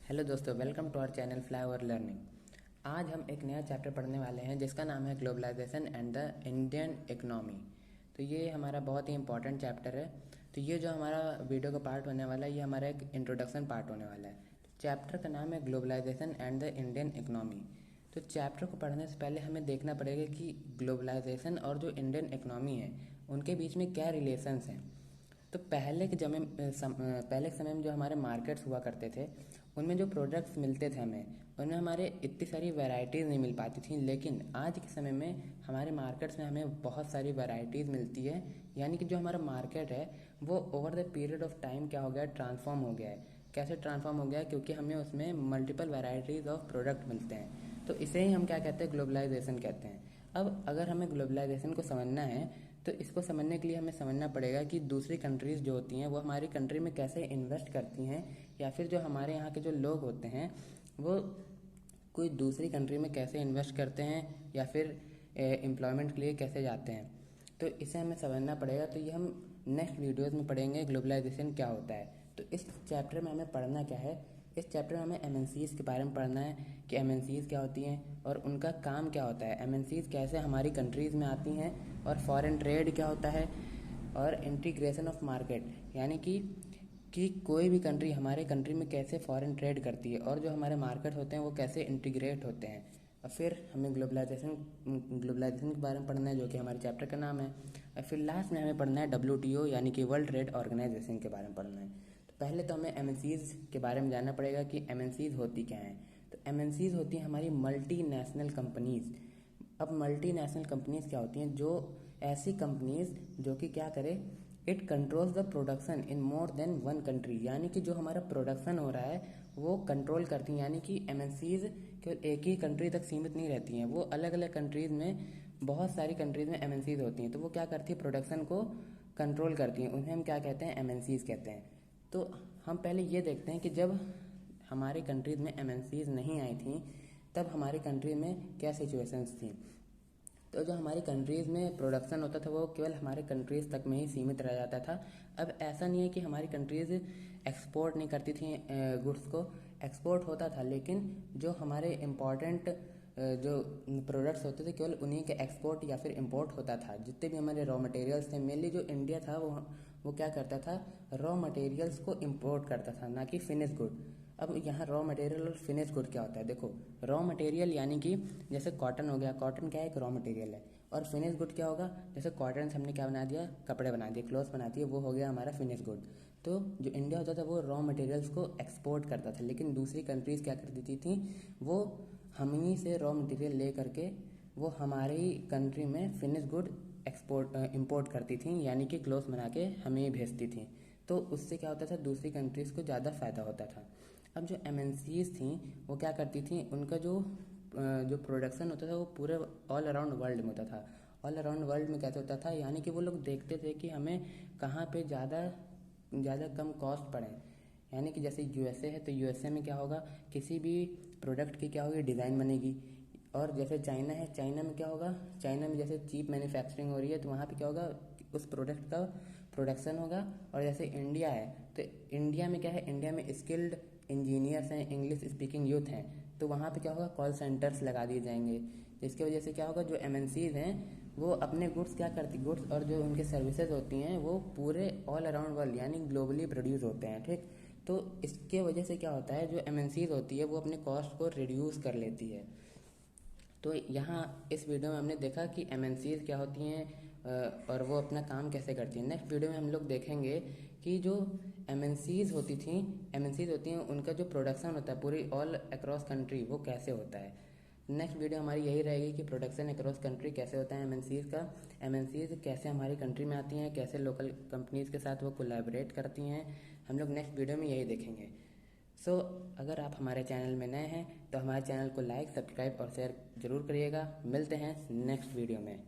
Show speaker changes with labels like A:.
A: Hello दोस्तों, welcome to our channel fly over learning. आज हम एक नया चैप्टर पढ़ने वाले हैं जिसका नाम है globalisation and the Indian economy. तो ये हमारा बहुत ही इंपॉर्टेंट चैप्टर है। तो ये जो हमारा वीडियो का पार्ट होने वाला है, ये हमारा एक इंट्रोडक्शन पार्ट होने वाला है। चैप्टर का नाम है globalisation and the Indian economy. तो चैप्टर को पढ़ने से पहले हमें देखना पड़ेगा कि ग्लोबलाइजेशन और जो इंडियन इकोनॉमी है उनके बीच में क्या रिलेशंस हैं। तो पहले के समय में जो हमारे मार्केट्स हुआ करते थे, उनमें जो प्रोडक्ट्स मिलते थे हमें, उनमें हमारे इतनी सारी वैरायटीज़ नहीं मिल पाती थी। लेकिन आज के समय में हमारे मार्केट्स में हमें बहुत सारी वैरायटीज़ मिलती है। यानी कि जो हमारा मार्केट है वो over the period of time क्या हो गया है, ट्रांसफॉर्म हो गया है। कैसे ट्रांसफॉर्म हो गया है? क्योंकि हमें उसमें मल्टीपल वैरायटीज़ ऑफ प्रोडक्ट मिलते हैं। तो इसे ही हम क्या कहते हैं, ग्लोबलाइजेशन कहते हैं। अब अगर हमें ग्लोबलाइजेशन को समझना है तो इसको समझने के लिए हमें समझना पड़ेगा कि दूसरी कंट्रीज़ जो होती हैं वो हमारी कंट्री में कैसे इन्वेस्ट करती हैं, या फिर जो हमारे यहाँ के जो लोग होते हैं वो कोई दूसरी कंट्री में कैसे इन्वेस्ट करते हैं, या फिर एम्प्लॉयमेंट के लिए कैसे जाते हैं। तो इसे हमें समझना पड़ेगा। तो ये हम नेक्स्ट वीडियोज़ में पढ़ेंगे ग्लोबलाइजेशन क्या होता है। तो इस चैप्टर में हमें पढ़ना क्या है, इस चैप्टर में हमें एमएनसीज़ के बारे में पढ़ना है कि एमएनसीज़ क्या होती हैं और उनका काम क्या होता है, एमएनसीज़ कैसे हमारी कंट्रीज़ में आती हैं, और फॉरेन ट्रेड क्या होता है, और इंटीग्रेशन ऑफ मार्केट, यानी कि कोई भी कंट्री हमारे कंट्री में कैसे फॉरेन ट्रेड करती है, और जो हमारे मार्केट होते हैं वो कैसे इंटीग्रेट होते हैं। और फिर हमें ग्लोबलाइजेशन के बारे में पढ़ना है, जो कि हमारे चैप्टर का नाम है। और फिर लास्ट में हमें पढ़ना है WTO यानी कि वर्ल्ड ट्रेड ऑर्गेनाइजेशन के बारे में पढ़ना है। तो पहले तो हमें एमएनसीज़ के बारे में जानना पड़ेगा कि एमएनसीज़ होती क्या हैं। तो एमएनसीज़ होती हैं हमारी मल्टी नेशनल कंपनीज़। अब मल्टी नेशनल कंपनीज़ क्या होती हैं? जो ऐसी कंपनीज़ जो कि क्या करे, it controls the production in more than one country, यानी कि जो हमारा प्रोडक्शन हो रहा है वो कंट्रोल करती हैं। यानी कि एमएनसीज़ केवल एक ही कंट्री तक सीमित नहीं रहती हैं, वो अलग अलग कंट्रीज़ में, बहुत सारी कंट्रीज़ में एमएनसीज़ होती हैं। तो वो क्या करती है, प्रोडक्शन को कंट्रोल करती हैं। उन्हें हम क्या कहते हैं, एमएनसीज़ कहते हैं। तो हम पहले ये देखते हैं कि जब हमारी कंट्रीज़ में एमएनसीज़ नहीं आई थी तब हमारी कंट्री में क्या सिचुएशंस थी। तो जो हमारी कंट्रीज़ में प्रोडक्शन होता था वो केवल हमारे कंट्रीज़ तक में ही सीमित रह जाता था। अब ऐसा नहीं है कि हमारी कंट्रीज़ एक्सपोर्ट नहीं करती थी गुड्स को, एक्सपोर्ट होता था, लेकिन जो हमारे इम्पॉर्टेंट जो प्रोडक्ट्स होते थे केवल उन्हीं के एक्सपोर्ट या फिर इंपोर्ट होता था। जितने भी हमारे रॉ मटेरियल्स थे, मेनली जो इंडिया था वो क्या करता था, रॉ मटेरियल्स को इंपोर्ट करता था, ना कि फिनिश गुड। अब यहाँ रॉ मटेरियल और फिनिश गुड क्या होता है, देखो। रॉ मटेरियल यानी कि जैसे कॉटन हो गया, कॉटन क्या है, एक रॉ मटेरियल है। और फिनिश गुड क्या होगा, जैसे कॉटन से हमने क्या बना दिया, कपड़े बना दिए, क्लोथ्स बना दिए, वो हो गया हमारा फिनिश गुड। तो जो इंडिया होता था वो रॉ मटेरियल्स को एक्सपोर्ट करता था, लेकिन दूसरी कंट्रीज़ क्या कर देती थी, वो हमनी से रॉ मटेरियल ले करके वो हमारी कंट्री में फिनिश गुड इंपोर्ट करती थी, यानी कि क्लोथ्स बना के हमें भेजती थी। तो उससे क्या होता था, दूसरी कंट्रीज़ को ज़्यादा फ़ायदा होता था। अब जो एमएनसीज़ थी वो क्या करती थी, उनका जो प्रोडक्शन होता था वो पूरे ऑल अराउंड वर्ल्ड में होता था। ऑल अराउंड वर्ल्ड में कैसे होता था, यानी कि वो लोग देखते थे कि हमें कहाँ पे ज़्यादा कम कॉस्ट पड़े। यानी कि जैसे यूएसए है तो यूएसए में क्या होगा, किसी भी प्रोडक्ट की क्या होगी, डिज़ाइन बनेगी। और जैसे चाइना है, चाइना में क्या होगा, चाइना में जैसे चीप मैन्युफैक्चरिंग हो रही है तो वहाँ पे क्या होगा, उस प्रोडक्ट का प्रोडक्शन होगा। और जैसे इंडिया है तो इंडिया में क्या है, इंडिया में स्किल्ड इंजीनियर्स हैं, इंग्लिश स्पीकिंग यूथ हैं, तो वहाँ पे क्या होगा, कॉल सेंटर्स लगा दिए जाएंगे। जिसकी वजह से क्या होगा, जो एमएनसीज़ हैं वो अपने गुड्स क्या करती, गुड्स और जो उनके सर्विसेज होती हैं वो पूरे ऑल अराउंड वर्ल्ड यानी ग्लोबली प्रोड्यूस होते हैं, ठीक। तो इसके वजह से क्या होता है, जो एमएनसीज़ होती है वो अपने कॉस्ट को रिड्यूस कर लेती है। तो यहाँ इस वीडियो में हमने देखा कि एमएनसीज़ क्या होती हैं और वो अपना काम कैसे करती हैं। नेक्स्ट वीडियो में हम लोग देखेंगे कि जो एमएनसीज़ होती हैं उनका जो प्रोडक्शन होता है पूरी ऑल अक्रॉस कंट्री वो कैसे होता है। नेक्स्ट वीडियो हमारी यही रहेगी कि प्रोडक्शन अक्रॉस कंट्री कैसे होता है एमएनसीज़ का, एमएनसीज़ कैसे हमारी कंट्री में आती हैं, कैसे लोकल कंपनीज़ के साथ वो कोलैबोरेट करती हैं। हम लोग नेक्स्ट वीडियो में यही देखेंगे। अगर आप हमारे चैनल में नए हैं तो हमारे चैनल को लाइक, सब्सक्राइब और शेयर ज़रूर करिएगा। मिलते हैं नेक्स्ट वीडियो में।